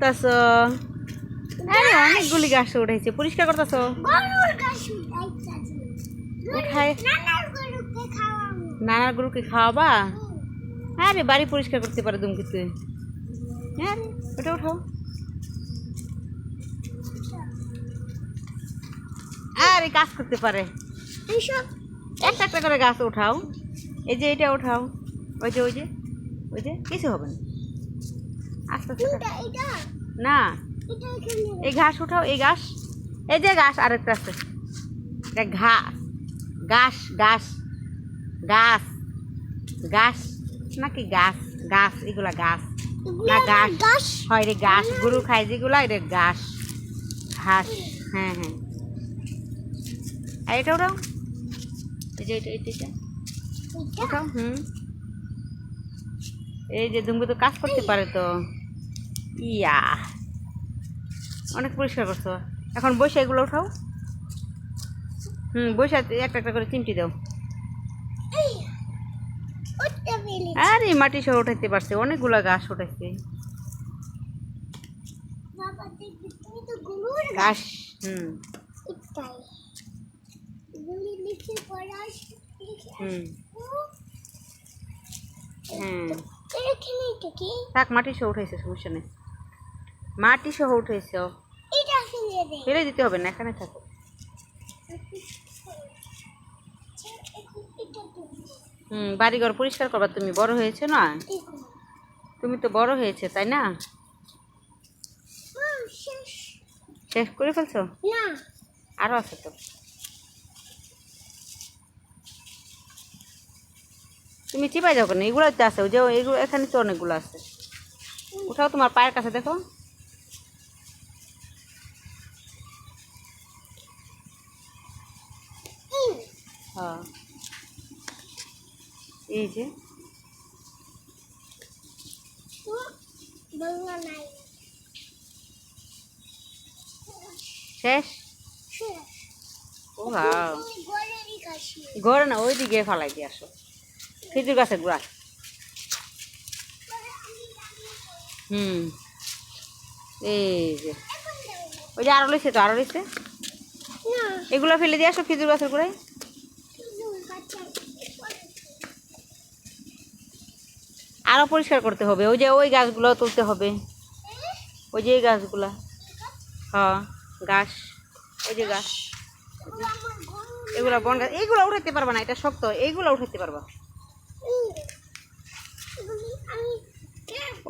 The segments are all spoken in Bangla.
করতেছো? আরে অনেকগুলি গাছ উঠাইছে, পরিষ্কার করতেছো? নানার গরুকে খাওয়াবা? আরে বাড়ি পরিষ্কার করতে পারে তুমি তুই? হ্যাঁ, ওটা উঠাও। আরে কাজ করতে পারে, একটা একটা করে গাছ উঠাও। এই যে এটা উঠাও, ওই যে ওই যে ওই যে কিছু হবে না, আস্তে আস্তে। না, এই ঘাস উঠাও, এই ঘাস, এই যে ঘাস আরেকটা আছে, এটা ঘাস, ঘাস ঘাস গাছ, গাছ নাকি গাছ, গাছ এগুলা গাছ না, ঘাস হয় রে, ঘাস গরু খায় যেগুলা, এটা ঘাস, ঘাস। হ্যাঁ হ্যাঁ, আর এটা ওটাও, এই যে এটা এটা ওটাও। এই যে তুমি তো কাজ করতে পারে তো, ইয়া অনেক পরিষ্কার করছো। এখন বসে এগুলো উঠাও। বসে একটা একটা করে চিমটি দাও। আরে মাটি সহ উঠাইতে পারছে, অনেকগুলা গাছ উঠাইছে। ঘাস থাক, মাটি সহ উঠাইছে, সমস্যা নেই, মাটি সহ উঠাইছ, ফেলে দিতে হবে না, এখানে থাকো। বাড়িঘর পরিষ্কার করবা, তুমি বড় হয়েছে না, তুমি তো বড় হয়েছে তাই না? শেষ করে ফেলছো? আরো আছে তো, তুমি চিপাই যাও কেন? এগুলো তো আছে, ওই যে এগুলো, এখানে তো অনেকগুলো আছে, উঠাও তোমার পায়ের কাছে, দেখো। হ্যাঁ, এই যে শেষ। ও হ্যাঁ, ঘরে না, ওই দিকে ফালাই দিয়ে আসো, খেজুর গাছের গোড়া। এই যে ওই যে আরো লইছে তো, আরো লইছে, এগুলো ফেলে দিয়ে আসো খেজুর গাছের গোড়ায়। আরো পরিষ্কার করতে হবে, ওই যে ওই গাছগুলো তুলতে হবে, ওই যে এই গাছগুলা। হ্যাঁ গাছ, ওই যে গাছ, এগুলা বন গাছ, এইগুলো উঠাইতে পারবা না, এটা শক্ত, এইগুলো উঠাইতে পারবা।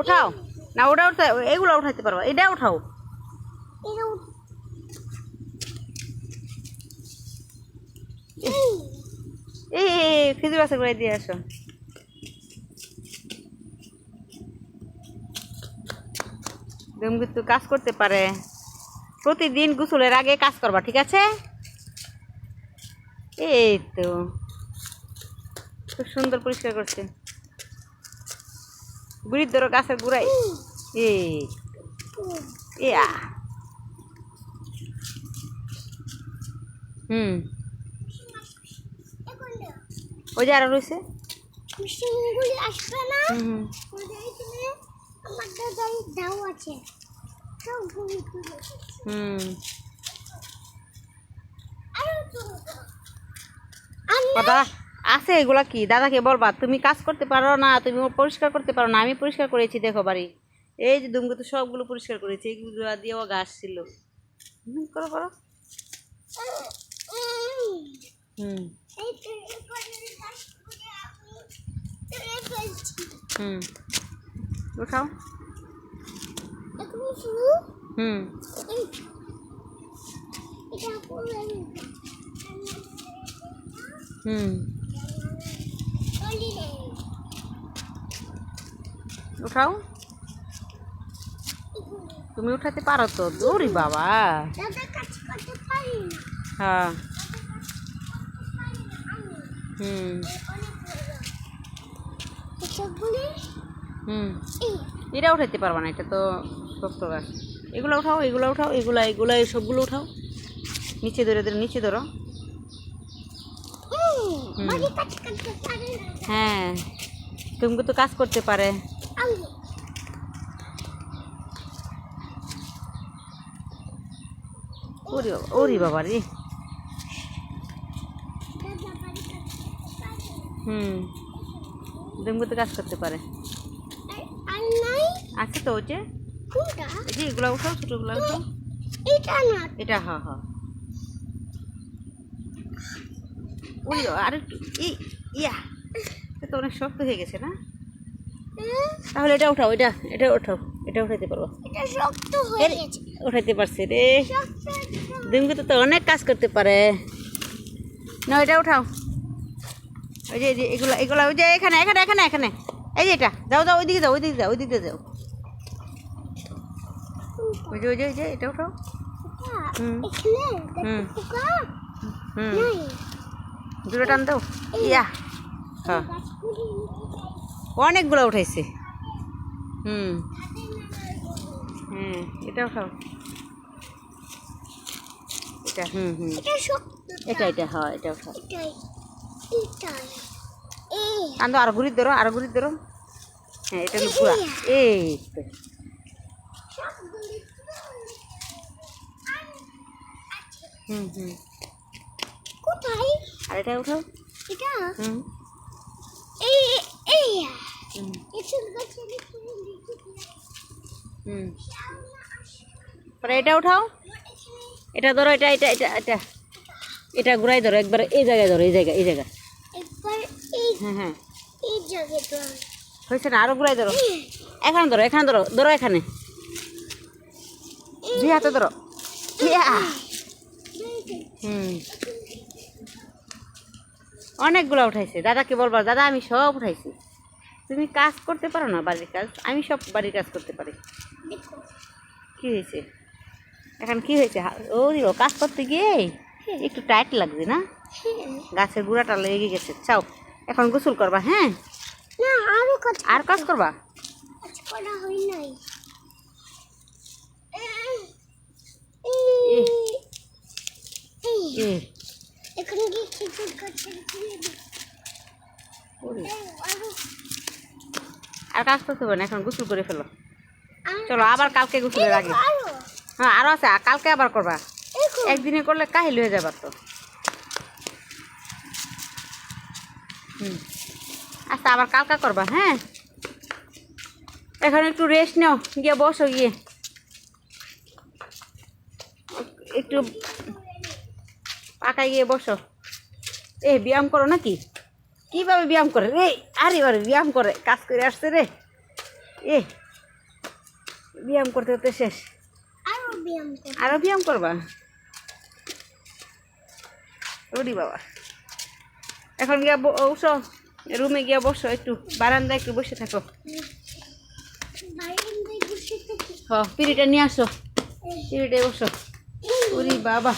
উঠাও না, ওটা উঠতে, এগুলো উঠাইতে পারবা, এটা উঠাও। এই খেজুর গাছের গোড়ায় দিয়ে আসো। তুমি কিন্তু কাজ করতে পারে, প্রতিদিন গোসলের আগে কাজ করবা, ঠিক আছে? এই তো খুব সুন্দর পরিষ্কার করছে, বুড়ির ধরো গাছের গোড়ায়। এই ইয়া ওই যে আরো রয়েছে। দাদা আছে, এগুলা কি দাদাকে বলবা, তুমি কাজ করতে পারো না, তুমি পরিষ্কার করতে পারো না, আমি পরিষ্কার করেছি, দেখো বাড়ি, এই যে দুমকে তো সবগুলো পরিষ্কার করেছি, এইগুলো দিয়েও গাছ ছিল। করো করো। উঠাও। উঠাও, তুমি উঠাতে পারো তো, দৌড়ি বাবা। হ্যাঁ এটা উঠাইতে পারবা না, এটা তো শক্ত গাছ। এগুলো উঠাও, এগুলো উঠাও, এগুলা এগুলা সবগুলো উঠাও, নিচে ধরে ধরে নিচে ধরো। হ্যাঁ তুমি তো কাজ করতে পারে। ওরে বাবা রে। ডেঙ্গু তো কাজ করতে পারে। আচ্ছা তো ওই যে এগুলো উঠাও, ছোটগুলো উঠাও। এটা হ্যাঁ হ্যাঁ। ওই আর একটু ইয়া, তো অনেক শক্ত হয়ে গেছে না? তাহলে এটা উঠাও, এটা উঠাও, এটা উঠাইতে পারবো। উঠাইতে পারছে রে। ডেঙ্গু তো অনেক কাজ করতে পারে না। এটা উঠাও। ওই যে এগুলা এগুলা ওই যে এখানে এখানে এখানে এখানে এই যে এটা যাও যাও, ওইদিকে যাও, ওইদিকে যাও, ওইদিকে যাও। ওই যে ওই যে ওই যে এটা উঠাও। দুটো টান দাও। ইয়া হ্যাঁ, অনেকগুলো উঠাইছে। হ্যাঁ এটা উঠাও। এটা এটা এটা হ্যাঁ, এটা উঠাও। টান দাও, আরো ঘুরি ধরো, আরো ঘুরি ধরো। হ্যাঁ এটা ঘুরা। এই তো কোথায়? আর এটা উঠাও। এটা হুম পরে এটা উঠাও। এটা ধরো, এটা এটা এটা এটা এটা ঘুরাই ধরো একবার। এই জায়গায় ধরো, এই জায়গা, এই জায়গা। হ্যাঁ হ্যাঁ হয়েছে না? আরো ঘুরাই ধরো। এখানে ধরো, এখানে ধরো, ধরো এখানে। দুই হাতে ধরো। অনেকগুলো উঠাইছে। দাদাকে বলবা, দাদা আমি সব উঠাইছি। তুমি কাজ করতে পারো না বাড়ির কাজ? আমি সব বাড়ির কাজ করতে পারি। কি হয়েছে এখন? কি হয়েছে? ও কাজ করতে গিয়ে একটু টাইট লাগছে না? গাছের গুঁড়াটা লেগে গেছে। চাও এখন গোসল করবা? হ্যাঁ আর কাজ করবা? আর কাজ করতে হবে না, এখন গোসল করে ফেলো। চলো আবার কালকে গোসলের আগে। হ্যাঁ আরো আছে, কালকে আবার করবা। একদিনে করলে কাহিল হয়ে যাবার তো। আচ্ছা আবার কালকা করবা। হ্যাঁ এখন একটু রেস্ট নাও, গিয়ে বসো, গিয়ে একটু পাকায় গিয়ে বসো। ব্যায়াম করো নাকি? কিভাবে ব্যায়াম করে রে? আরে বারে ব্যায়াম করে, কাজ করে আসছে রে। ব্যায়াম করতে করতে শেষ। আরো ব্যায়াম করবা? ওরে বাবা। এখন গিয়া বসো, রুমে গিয়া বসো, একটু বারান্দায় একটু বসে থাকো। পিড়িটা নিয়ে আসো, পিড়িটায় বসো। ওরে বাবা।